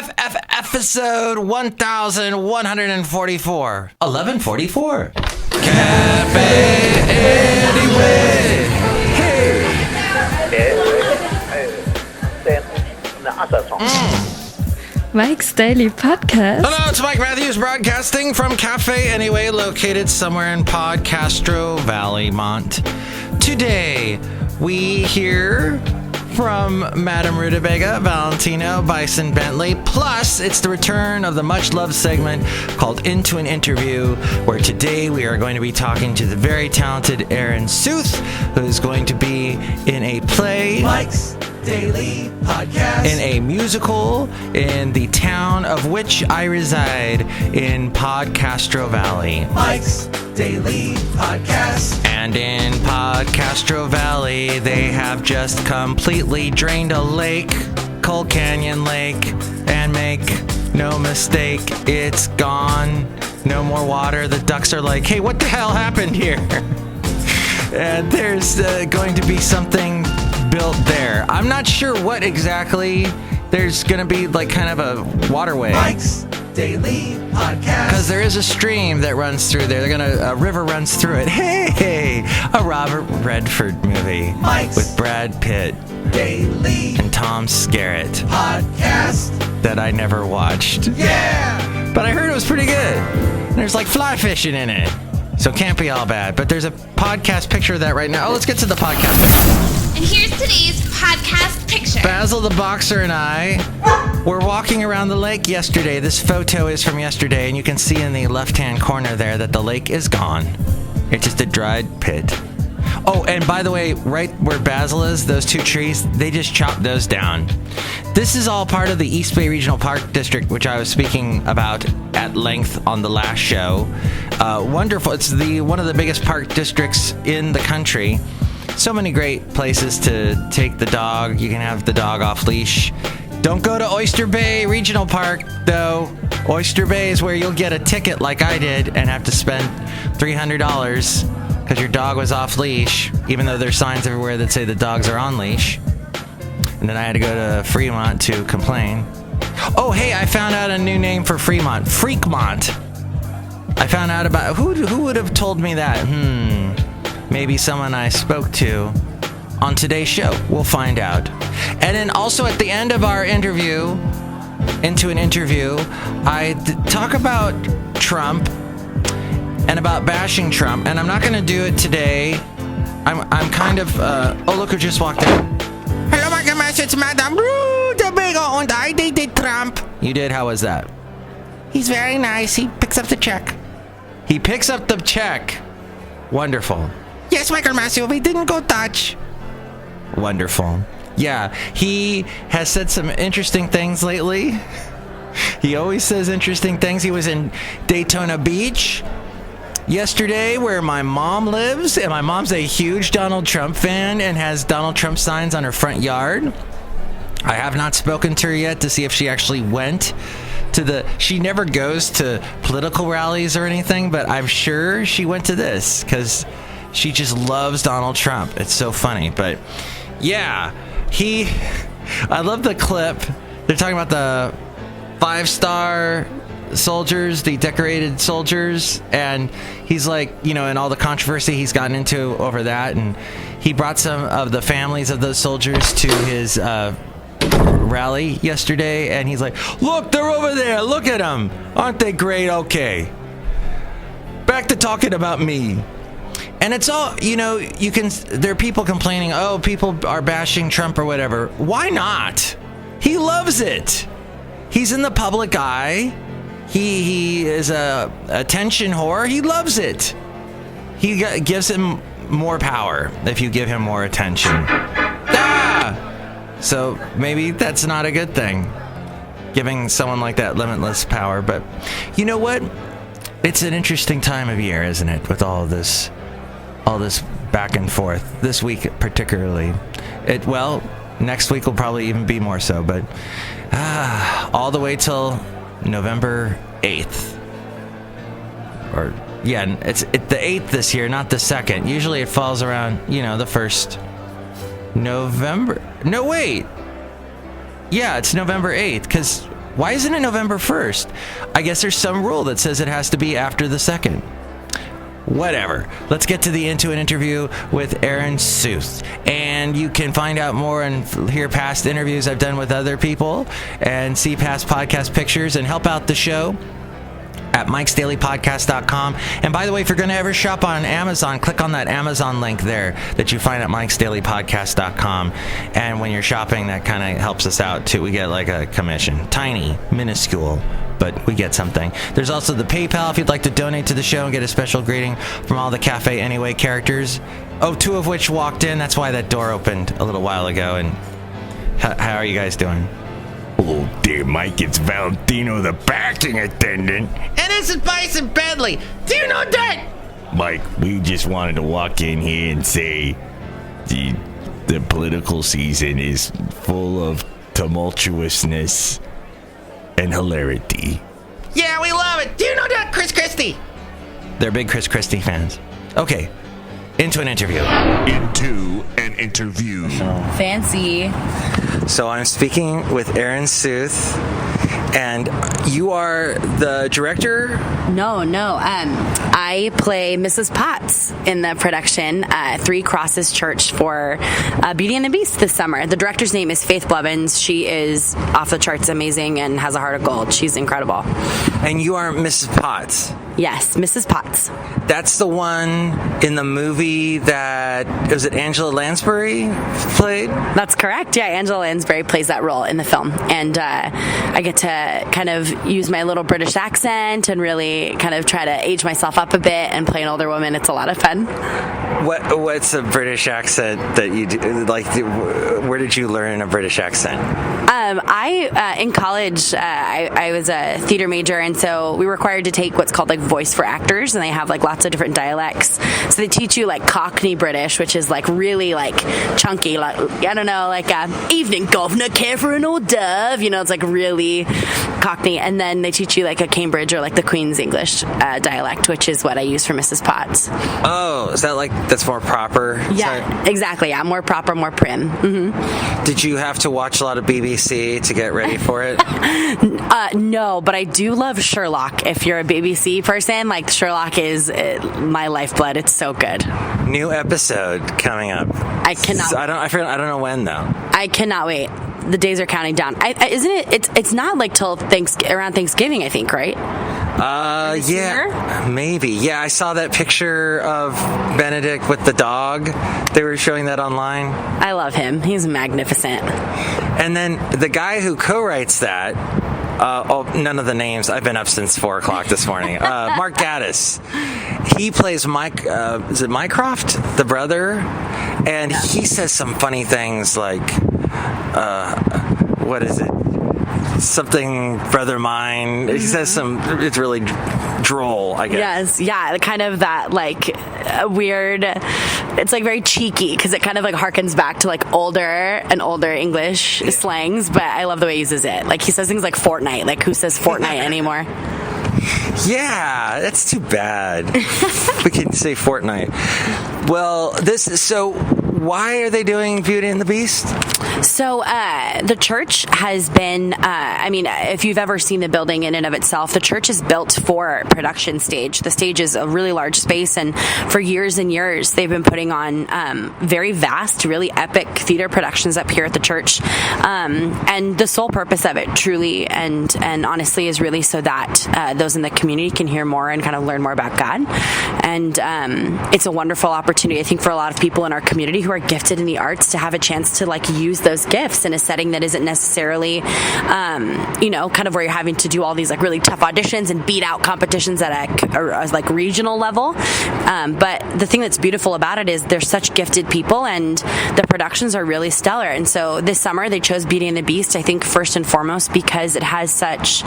episode 1144. 1144. Cafe Anyway. Hey. Mike's Daily Podcast. Hello, it's Mike Matthews broadcasting from Cafe Anyway, located somewhere in PodCastro Valley, Mont. Today, we hear from Madame Rootabega, Valentino, Bison Bentley PLUS. It's the return of the much-loved segment called Into an Interview, where today we are going to be talking to the very talented ERIN SUTH, who is going to be in a play, Mike's Daily Podcast, in a musical in the town of which I reside in PodCastro Valley. Mike's Daily Podcast. And in PodCastro Valley, they have just completely drained a lake, Coal Canyon Lake, and make no mistake, it's gone. No more water. The ducks are like, hey, what the hell happened here? And there's going to be something built there. I'm not sure what exactly. There's going to be like kind of a waterway. Mike's Daily Podcast. Because there is a stream that runs through there. A river runs through it. Hey, a Robert Redford movie. Mike's with Brad Pitt. Daily. And Tom Skerritt. Podcast. That I never watched. Yeah! But I heard it was pretty good. There's like fly fishing in it. So it can't be all bad. But there's a podcast picture of that right now. Oh, let's get to the podcast picture. And here's today's podcast picture. Basil the boxer and I were walking around the lake yesterday. This photo is from yesterday, and you can see in the left-hand corner there that the lake is gone. It's just a dried pit. Oh, and by the way, right where Basil is, those two trees, they just chopped those down. This is all part of the East Bay Regional Park District, which I was speaking about at length on the last show. Wonderful. It's one of the biggest park districts in the country. So many great places to take the dog. You can have the dog off leash. Don't go to Oyster Bay Regional Park, though. Oyster Bay is where you'll get a ticket like I did and have to spend $300 because your dog was off leash, even though there's signs everywhere that say the dogs are on leash. And then I had to go to Fremont to complain. Oh, hey, I found out a new name for Fremont. Freakmont. I found out about... Who would have told me that? Maybe someone I spoke to on today's show. We'll find out. And then also at the end of our interview, Into an Interview, I talk about Trump and about bashing Trump. And I'm not going to do it today. I'm kind of... oh, look who just walked in. Hello, my goodness, it's Madame Rootabega and I dated Trump. You did? How was that? He's very nice. He picks up the check. He picks up the check. Wonderful. Yes, Michael Matthews, we didn't go touch. Wonderful. Yeah, he has said some interesting things lately. He always says interesting things. He was in Daytona Beach yesterday, where my mom lives, and my mom's a huge Donald Trump fan and has Donald Trump signs on her front yard. I have not spoken to her yet to see if she actually went to she never goes to political rallies or anything, but I'm sure she went to this because she just loves Donald Trump. It's so funny. But yeah, I love the clip. They're talking about the 5-star soldiers, the decorated soldiers, and he's like, and all the controversy he's gotten into over that, and he brought some of the families of those soldiers to his rally yesterday, and he's like, look, they're over there, look at them, aren't they great? Okay, back to talking about me. And it's all, there are people complaining, oh, people are bashing Trump or whatever. Why not? He loves it. He's in the public eye. He is a attention whore. He loves it. He gives him more power if you give him more attention. So maybe that's not a good thing, giving someone like that limitless power. But you know what? It's an interesting time of year, isn't it? With all this back and forth. This week particularly. Next week will probably even be more so. But all the way till November 8th. It's the 8th this year, not the 2nd. Usually it falls around, the 1st November. No, wait. Yeah, it's November 8th, because Why isn't it November 1st? I guess there's some rule that says it has to be after the 2nd. Whatever. Let's get to the Into An interview with ERIN SUTH. And you can find out more and hear past interviews I've done with other people and see past podcast pictures and help out the show at Mike'sDailyPodcast.com. And by the way, if you're going to ever shop on Amazon, click on that Amazon link there that you find at Mike'sDailyPodcast.com. And when you're shopping, that kind of helps us out too. We get like a commission. Tiny, minuscule, but we get something. There's also the PayPal if you'd like to donate to the show and get a special greeting from all the Cafe Anyway characters. Oh, 2 of which walked in. That's why that door opened a little while ago. And how are you guys doing? Hello there, Mike. It's Valentino, the parking attendant. And this is Bison Bentley. Do you know that? Mike, we just wanted to walk in here and say the political season is full of tumultuousness and hilarity. Yeah, we love it. Do you know that, Chris Christie? They're big Chris Christie fans. Okay, into an interview. Into an interview. Fancy. So I'm speaking with ERIN SUTH, and you are the director? No. I play Mrs. Potts in the production, Three Crosses Church for Beauty and the Beast this summer. The director's name is Faith Blevins. She is off the charts amazing and has a heart of gold. She's incredible. And you are Mrs. Potts? Yes, Mrs. Potts. That's the one in the movie that, was it Angela Lansbury played? That's correct. Yeah, Angela Lansbury plays that role in the film. And I get to kind of use my little British accent and really kind of try to age myself up a bit and play an older woman. It's a lot of fun. What's a British accent that you do? Like, where did you learn a British accent? In college, I was a theater major, and so we were required to take what's called like voice for actors, and they have like lots of different dialects. So they teach you like Cockney British, which is like really like chunky, like I don't know, like evening governor, care for an hors d'oeuvre, you know, it's like really Cockney. And then they teach you like a Cambridge or like the Queen's English dialect, which is what I use for Mrs. Potts. Oh, is that like that's more proper? Yeah, exactly. Yeah, more proper, more prim. Mm-hmm. Did you have to watch a lot of BBC to get ready for it? No, but I do love Sherlock. If you're a BBC person, like Sherlock is my lifeblood. It's so good. New episode coming up. I cannot. I don't know when though. I cannot wait. The days are counting down. Isn't it? It's not like till around Thanksgiving, I think, right? Yeah, maybe. Yeah, I saw that picture of Benedict with the dog. They were showing that online. I love him. He's magnificent. And then the guy who co-writes that, none of the names. I've been up since 4 o'clock this morning. Mark Gaddis. He plays Mike, is it Mycroft, the brother? And he says some funny things like, what is it? Something brother mine. He says it's really droll, I guess. Yes, yeah, kind of that like weird, it's like very cheeky because it kind of like harkens back to like older English slangs, but I love the way he uses it. Like he says things like Fortnite, like who says Fortnite anymore? Yeah, that's too bad. We can say Fortnite. Well, why are they doing Beauty and the Beast? So the church has been, if you've ever seen the building in and of itself, the church is built for production stage. The stage is a really large space, and for years and years, they've been putting on very vast, really epic theater productions up here at the church. And the sole purpose of it, truly and honestly, is really so that those in the community can hear more and kind of learn more about God. And it's a wonderful opportunity, I think, for a lot of people in our community who are gifted in the arts to have a chance to like use those gifts in a setting that isn't necessarily, kind of where you're having to do all these like really tough auditions and beat out competitions at a like regional level. But the thing that's beautiful about it is they're such gifted people, and the productions are really stellar. And so this summer they chose Beauty and the Beast, I think first and foremost because it has such.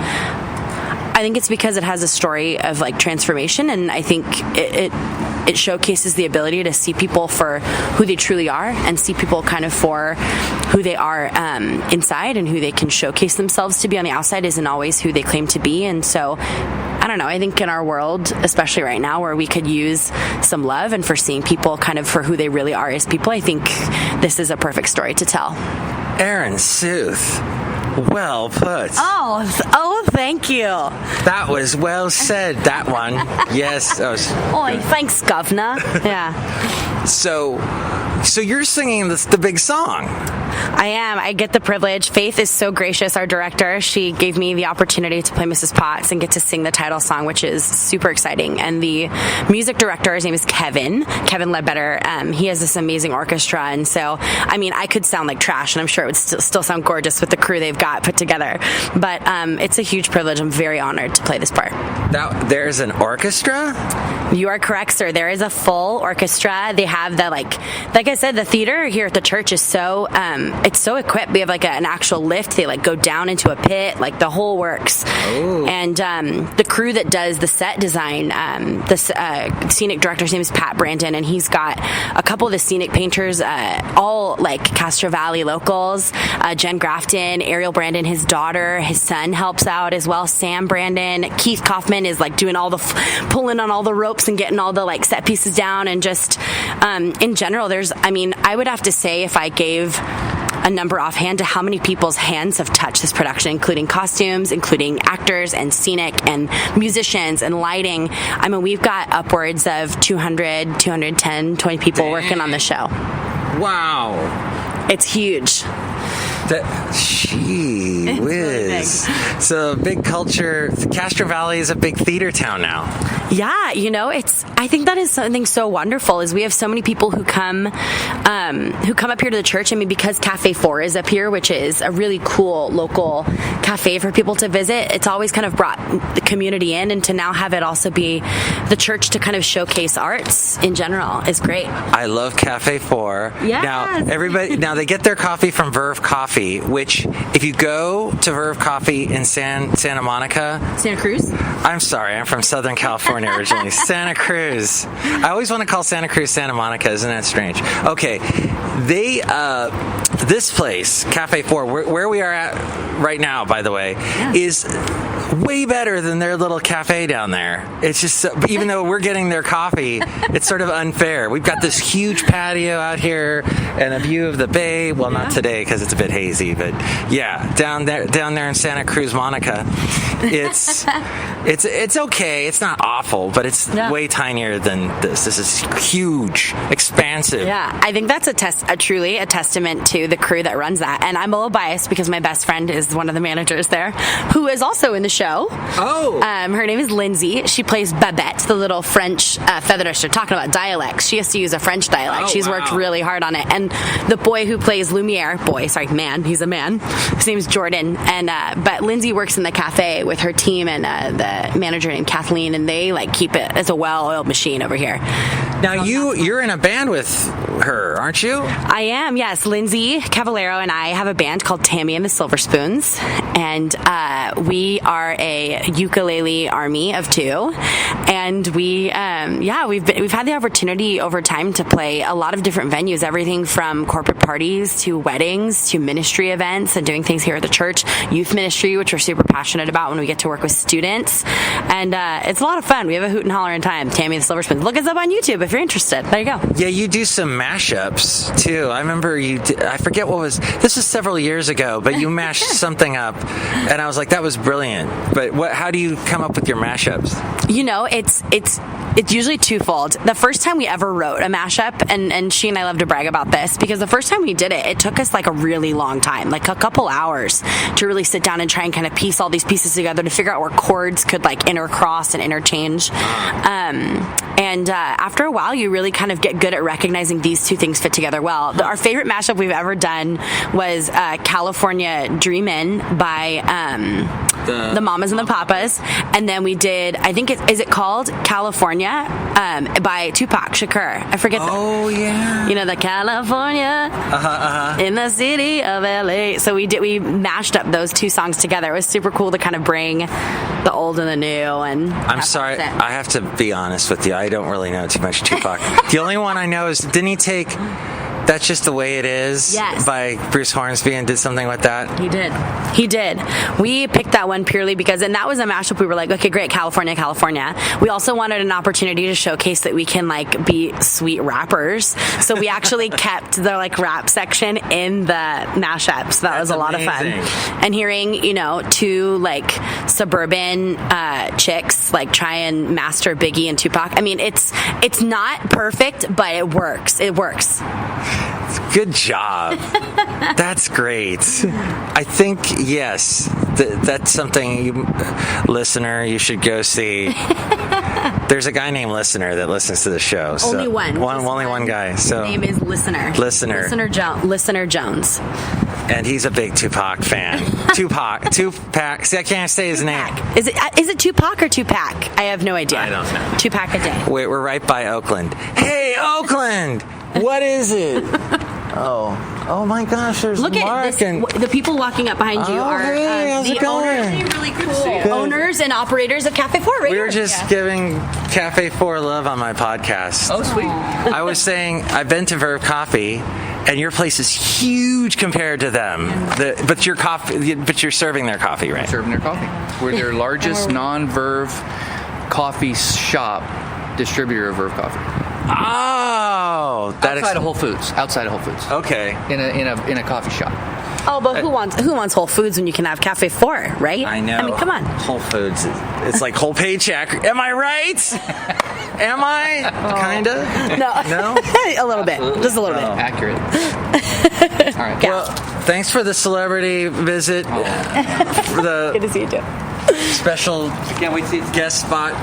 I think it's because it has a story of like transformation, and I think it showcases the ability to see people for who they truly are and see people kind of for who they are inside, and who they can showcase themselves to be on the outside isn't always who they claim to be. And so I don't know, I think in our world, especially right now where we could use some love and for seeing people kind of for who they really are as people, I think this is a perfect story to tell. ERIN SUTH. Well put. Oh, thank you. That was well said, that one. Yes. Oh, thanks, Governor. Yeah. So you're singing the big song. I am. I get the privilege. Faith is so gracious, our director. She gave me the opportunity to play Mrs. Potts and get to sing the title song, which is super exciting. And the music director, his name is Kevin Ledbetter. He has this amazing orchestra. And so, I mean, I could sound like trash, and I'm sure it would still sound gorgeous with the crew they've got put together. But it's a huge privilege. I'm very honored to play this part. Now, there's an orchestra? You are correct, sir. There is a full orchestra. They have the, like I said, the theater here at the church is so, it's so equipped. We have like an actual lift. They like go down into a pit, like the whole works. Oh. And the crew that does the set design, the scenic director's name is Pat Brandon, and he's got a couple of the scenic painters, all like Castro Valley locals, Jen Grafton, Ariel Brandon, his daughter, his son helps out as well, Sam Brandon. Keith Kaufman is like doing all the pulling on all the ropes and getting all the like set pieces down, and just in general, I would have to say, if I gave a number offhand to how many people's hands have touched this production, including costumes, including actors and scenic and musicians and lighting. I mean, we've got upwards of 200, 210, 20 people working on the show. Wow. It's huge. Gee whiz. So big culture. Castro Valley is a big theater town now. Yeah, I think that is something so wonderful, is we have so many people who come up here to the church. I mean, because Cafe 4 is up here, which is a really cool local cafe for people to visit, it's always kind of brought the community in, and to now have it also be the church to kind of showcase arts in general is great. I love Cafe 4. Yes. Now they get their coffee from Verve Coffee, which if you go to Verve Coffee in Santa Monica, Santa Cruz? I'm sorry, I'm from Southern California originally. Santa Cruz. I always want to call Santa Cruz Santa Monica. Isn't that strange? Okay, this place, Cafe 4, where we are at right now, by the way, is way better than their little cafe down there. It's just, even though we're getting their coffee, it's sort of unfair. We've got this huge patio out here and a view of the bay. Well, not today because it's a bit hazy, but yeah, down there in Santa Cruz, Monica, it's okay. It's not awful, but it's way tinier than this. This is huge, expansive. Yeah, I think that's truly a testament to the crew that runs that. And I'm a little biased because my best friend is one of the managers there, who is also in the show. Oh. Her name is Lindsay. She plays Babette, the little French feather duster. Talking about dialects, she has to use a French dialect. She's worked really hard on it. And the boy who plays Lumiere, he's a man. His name's Jordan. And but Lindsay works in the cafe with her team and the manager named Kathleen, and they like keep it as a well-oiled machine over here. Now you're in a band with her, aren't you? I am, yes. Lindsay Cavallero and I have a band called Tammy and the Silver Spoons, and we are a ukulele army of two, and we've had the opportunity over time to play a lot of different venues, everything from corporate parties to weddings to ministry events, and doing things here at the church, youth ministry, which we're super passionate about when we get to work with students, and it's a lot of fun. We have a hoot and holler in time. Tammy and the Silver Spoons. Look us up on YouTube if you're interested. There you go. Yeah, you do some mashups too. I remember I forget this was several years ago, but you mashed something up, and I was like, that was brilliant. But how do you come up with your mashups? It's usually twofold. The first time we ever wrote a mashup, and she and I love to brag about this, because the first time we did it took us like a really long time, like a couple hours, to really sit down and try and kind of piece all these pieces together to figure out where chords could like intercross and interchange. And after a while, you really kind of get good at recognizing these two things fit together well. Our favorite mashup we've ever done was California Dreamin' by the Mamas and the Papas, and then we did, I think is it called California by Tupac Shakur. I forget. Oh yeah. You know, the California in the city of LA. So we mashed up those two songs together. It was super cool to kind of bring the old and the new. And I'm sorry, I have to be honest with you. I don't really know too much Tupac. The only one I know is, didn't he take That's Just the Way It Is by Bruce Hornsby, and did something with that? He did. We picked that one purely because, and that was a mashup. We were like, okay, great, California. We also wanted an opportunity to showcase that we can like be sweet rappers. So we actually kept the like rap section in the mashup. So that was a lot of fun. And hearing, two like suburban chicks like try and master Biggie and Tupac. I mean, it's not perfect, but it works. Good job. That's great. I think, yes, that's something, listener, you should go see. There's a guy named Listener that listens to the show. So only one. Only one guy. So his name is Listener. Listener Jones. And he's a big Tupac fan. Tupac. See, I can't say his name. Is it Tupac or Tupac? I have no idea. I don't know. Tupac a day. Wait, we're right by Oakland. Hey, Oakland! What is it? Oh my gosh, there's Look Mark at this. The people walking up behind you are how's it the going? owners and operators of Cafe 4 right We were here. just giving Cafe 4 love on my podcast. Oh, sweet. I was saying, I've been to Verve Coffee, and your place is huge compared to them. But you're serving their coffee, right? Serving their coffee. We're their largest non-Verve coffee shop distributor of Verve coffee. Oh, Outside of Whole Foods. Okay. In a coffee shop. Oh, but who wants Whole Foods when you can have Cafe 4, right? I know. I mean, come on. Whole Foods. It's like whole paycheck. Am I right? Am I? Kinda? No. A little bit. Just a little bit. Accurate. All right. Well, thanks for the celebrity visit. For the Good to see you too. special guest spot.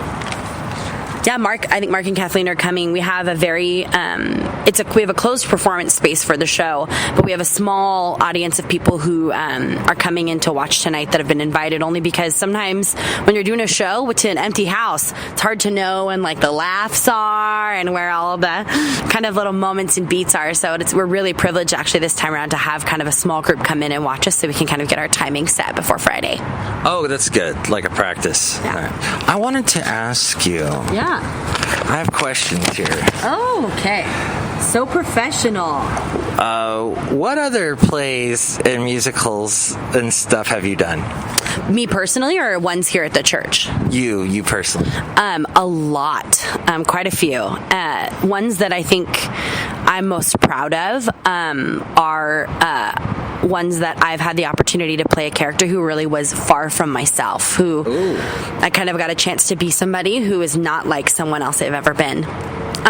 Yeah, I think Mark and Kathleen are coming. We have a very, we have a closed performance space for the show, but we have a small audience of people who are coming in to watch tonight that have been invited, only because sometimes when you're doing a show to an empty house, it's hard to know when like the laughs are and where all of the kind of little moments and beats are. So we're really privileged actually this time around to have kind of a small group come in and watch us so we can kind of get our timing set before Friday. Oh, that's good. Like a practice. Yeah. Right. I wanted to ask you. Yeah. I have questions here. Oh, okay. So professional. What other plays and musicals and stuff have you done? Me personally, or ones here at the church? You personally. A lot. Quite a few. Ones that I think I'm most proud of are ones that I've had the opportunity to play a character who really was far from myself, who I kind of got a chance to be somebody who is not like someone else I've ever been.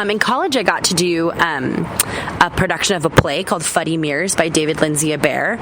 In college, I got to do a production of a play called Fuddy Mears by David Lindsay Abaire.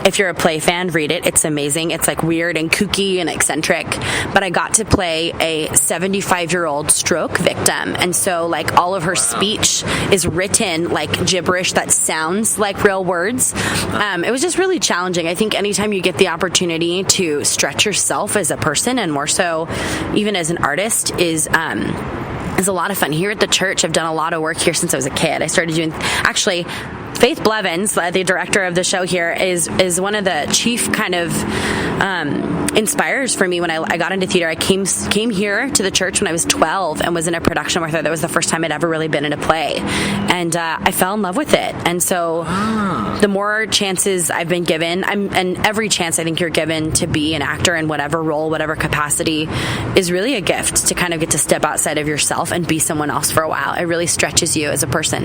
If you're a play fan, read it. It's amazing. It's like weird and kooky and eccentric. But I got to play a 75-year-old stroke victim. And so like all of her speech is written like gibberish that sounds like real words. It was just really challenging. I think anytime you get the opportunity to stretch yourself as a person, and more so even as an artist, is a lot of fun. Here at the church, I've done a lot of work here since I was a kid. I started doing, actually, Faith Blevins, the director of the show here, is one of the chief kind of inspires for me when I got into theater. I came here to the church when I was 12 and was in a production with her. That was the first time I'd ever really been in a play. And I fell in love with it. And so the more chances I've been given, and every chance I think you're given to be an actor in whatever role, whatever capacity, is really a gift to kind of get to step outside of yourself and be someone else for a while. It really stretches you as a person.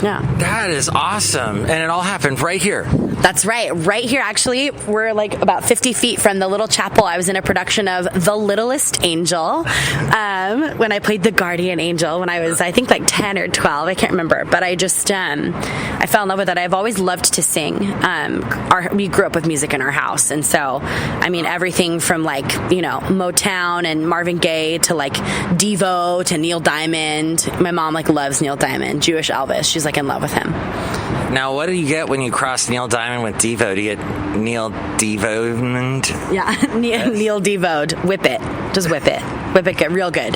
Yeah. That is awesome. And it all happened right here. That's right. Right here, actually. We're like about 50 feet from the little chapel. I was in a production of The Littlest Angel when I played the guardian angel when I was, I think, like 10 or 12. I can't remember. But I just, I fell in love with it. I've always loved to sing. We grew up with music in our house. And so, I mean, everything from like, Motown and Marvin Gaye to like Devo to Neil Diamond. My mom like loves Neil Diamond, Jewish Elvis. She's like in love with him. Now, what do you get when you cross Neil Diamond with Devo? Do you get Neil Devo? Yeah, Neil Devo'd. Whip it. Just whip it. Whip it good, real good.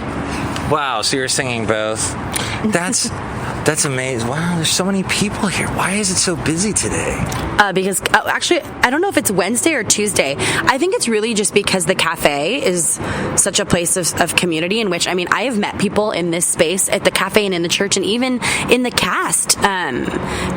Wow, so you're singing both. That's That's amazing. Wow, there's so many people here. Why is it so busy today? Because actually, I don't know if it's Wednesday or Tuesday. I think it's really just because the cafe is such a place of community in which, I mean, I have met people in this space at the cafe and in the church and even in the cast,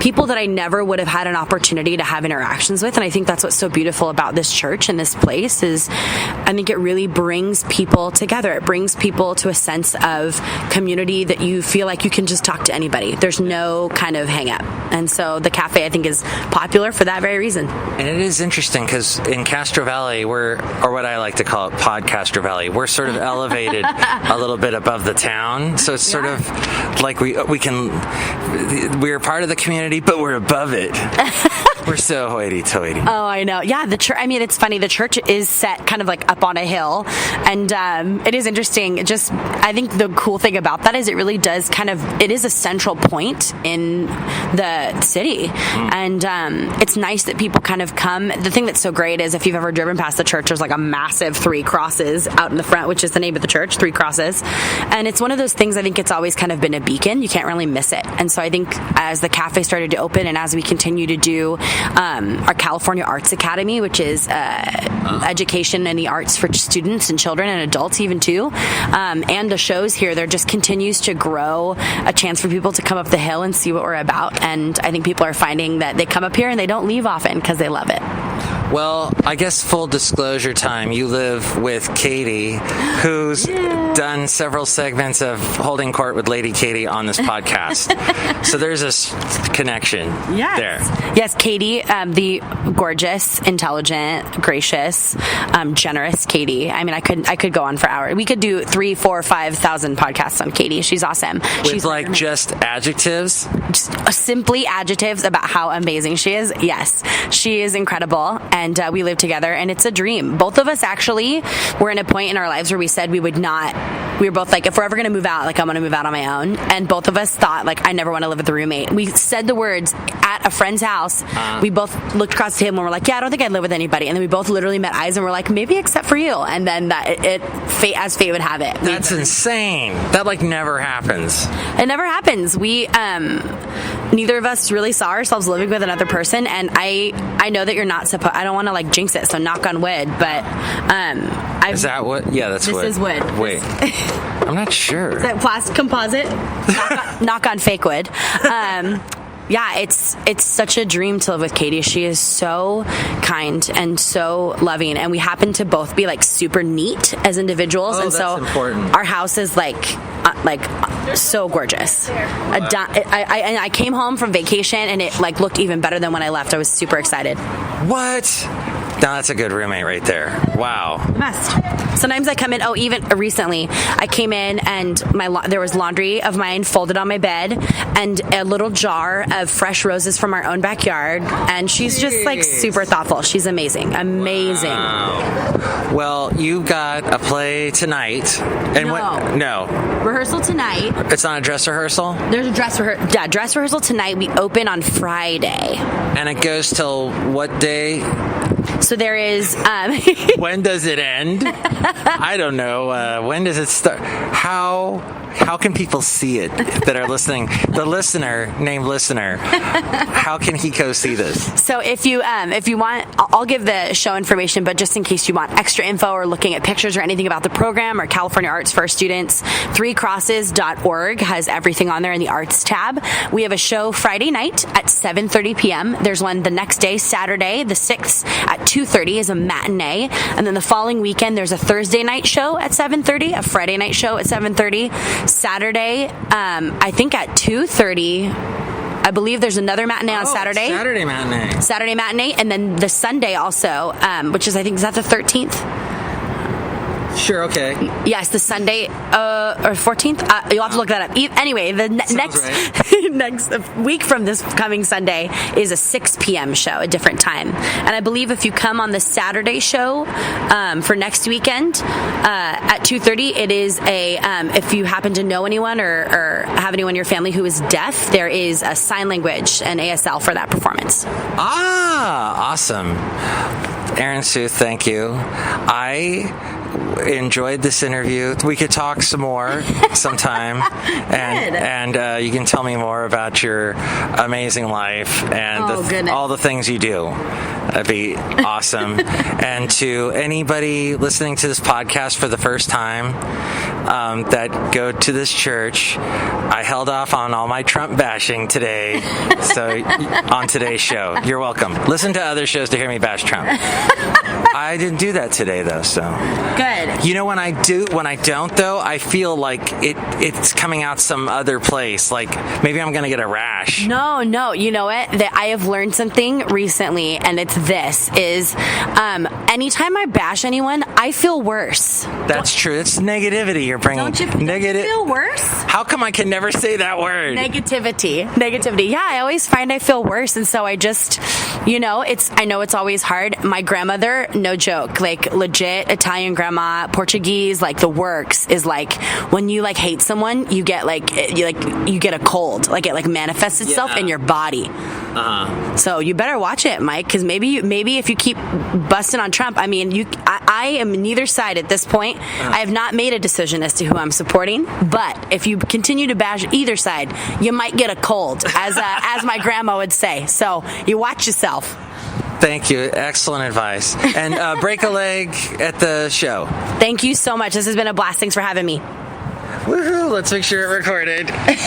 people that I never would have had an opportunity to have interactions with. And I think that's what's so beautiful about this church and this place is I think it really brings people together. It brings people to a sense of community that you feel like you can just talk to anybody. There's no kind of hang up. And so the cafe, I think, is popular for that very reason. And it is interesting because in Castro Valley, or what I like to call it, podCastro Valley, we're sort of elevated a little bit above the town. So it's sort of like we're part of the community, but we're above it. We're so hoity-toity. Oh, I know. Yeah, the church. I mean, it's funny. The church is set kind of like up on a hill, and it is interesting. Just, I think the cool thing about that is it really does it is a central point in the city, and it's nice that people kind of come. The thing that's so great is if you've ever driven past the church, there's like a massive 3 crosses out in the front, which is the name of the church, 3 crosses, and it's one of those things. I think it's always kind of been a beacon. You can't really miss it, and so I think as the cafe started to open, and as we continue to do our California Arts Academy, which is education in the arts for students and children and adults even too, and the shows here, there just continues to grow a chance for people to come up the hill and see what we're about. And I think people are finding that they come up here and they don't leave often because they love it. Well, I guess full disclosure time, you live with Katie, who's done several segments of Holding Court with Lady Katie on this podcast. So there's a connection there. Yes, Katie, the gorgeous, intelligent, gracious, generous Katie. I mean, I could go on for hours. We could do 3, 4, 5,000 podcasts on Katie. She's awesome. She's like just adjectives? Just simply adjectives about how amazing she is. Yes, she is incredible. And we live together, and it's a dream. Both of us actually were in a point in our lives where we said we were both like, if we're ever going to move out, like I'm going to move out on my own. And both of us thought, like, I never want to live with a roommate. We said the words at a friend's house. We both looked across the table and we're like, yeah, I don't think I'd live with anybody. And then we both literally met eyes and we're like, maybe except for you. And then fate would have it. That's insane. That like never happens. It never happens. We neither of us really saw ourselves living with another person, and I know that you're not supposed. I don't want to like jinx it, so knock on wood. But is that wood? Yeah, that's wood. This is wood. Wait, I'm not sure. Is that plastic composite? knock on fake wood. Yeah, it's such a dream to live with Katie. She is so kind and so loving, and we happen to both be like super neat as individuals, and that's so important. Our house is like so gorgeous. I came home from vacation and it like looked even better than when I left. I was super excited. What? Now that's a good roommate right there. Wow. Must. Sometimes I come in. Oh, even recently, I came in and there was laundry of mine folded on my bed and a little jar of fresh roses from our own backyard. And she's just like super thoughtful. She's amazing. Amazing. Wow. Well, you got a play tonight. And No. Rehearsal tonight. It's not a dress rehearsal? There's a dress rehearsal. Yeah, dress rehearsal tonight. We open on Friday. And it goes till what day? So there is... When does it end? I don't know. When does it start? How can people see it that are listening? The listener, named listener, how can he go see this? So if you want, I'll give the show information, but just in case you want extra info or looking at pictures or anything about the program or California Arts for students, 3crosses.org has everything on there in the arts tab. We have a show Friday night at 7:30 p.m. There's one the next day, Saturday, the 6th at 2:30 is a matinee. And then the following weekend, there's a Thursday night show at 7:30, a Friday night show at 7:30. Saturday, I think at 2:30. I believe there's another matinee on Saturday. Saturday matinee. And then the Sunday also, which is, I think, is that the 13th? Sure, okay. Yes, the Sunday, or 14th? You'll have to look that up. Anyway, the next week from this coming Sunday is a 6 p.m. show, a different time. And I believe if you come on the Saturday show for next weekend at 2:30, it is if you happen to know anyone or have anyone in your family who is deaf, there is a sign language and ASL for that performance. Ah, awesome. ERIN Suth, thank you. I enjoyed this interview. We could talk some more sometime, and you can tell me more about your amazing life and all the things you do. That'd be awesome. And to anybody listening to this podcast for the first time that go to this church, I held off on all my Trump bashing today. So on today's show, you're welcome. Listen to other shows to hear me bash Trump. I didn't do that today though, so good. You know, when I don't though, I feel like it's coming out some other place. Like maybe I'm gonna get a rash. No. You know what? That I have learned something recently, and it's this: is anytime I bash anyone, I feel worse. That's true. It's negativity you're bringing. Don't you feel worse? How come I can never say that word? Negativity. Yeah, I always find I feel worse, and so I just, I know it's always hard. My grandmother, no joke, like legit Italian grandma, Portuguese, like the works, is like when you like hate someone, you get you get a cold, like it like manifests itself in your body. So you better watch it, Mike, because maybe if you keep busting on Trump, I mean, I am neither side at this point. I have not made a decision as to who I'm supporting, but if you continue to bash either side, you might get a cold, as my grandma would say. So you watch yourself. Thank you. Excellent advice. And break a leg at the show. Thank you so much. This has been a blast. Thanks for having me. Woohoo! Let's make sure it recorded. Thank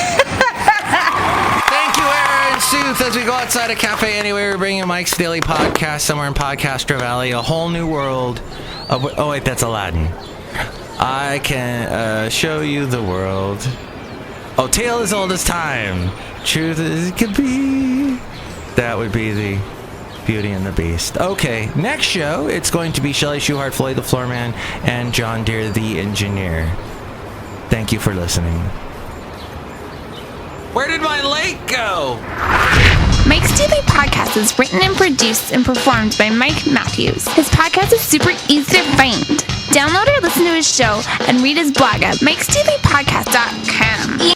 you, ERIN SUTH. As we go outside a cafe anyway, we're bringing Mike's Daily Podcast somewhere in Castro Valley, a whole new world of... Oh, wait, that's Aladdin. I can show you the world. Oh, tale as old as time. Truth as it could be. That would be the Beauty and the Beast. Okay, next show, it's going to be Chely Shoehart, Floyd the Floorman, and John Deere the Engineer. Thank you for listening. Where did my lake go? Mike's Daily Podcast is written and produced and performed by Mike Matthews. His podcast is super easy to find. Download or listen to his show and read his blog at mikesdailypodcast.com.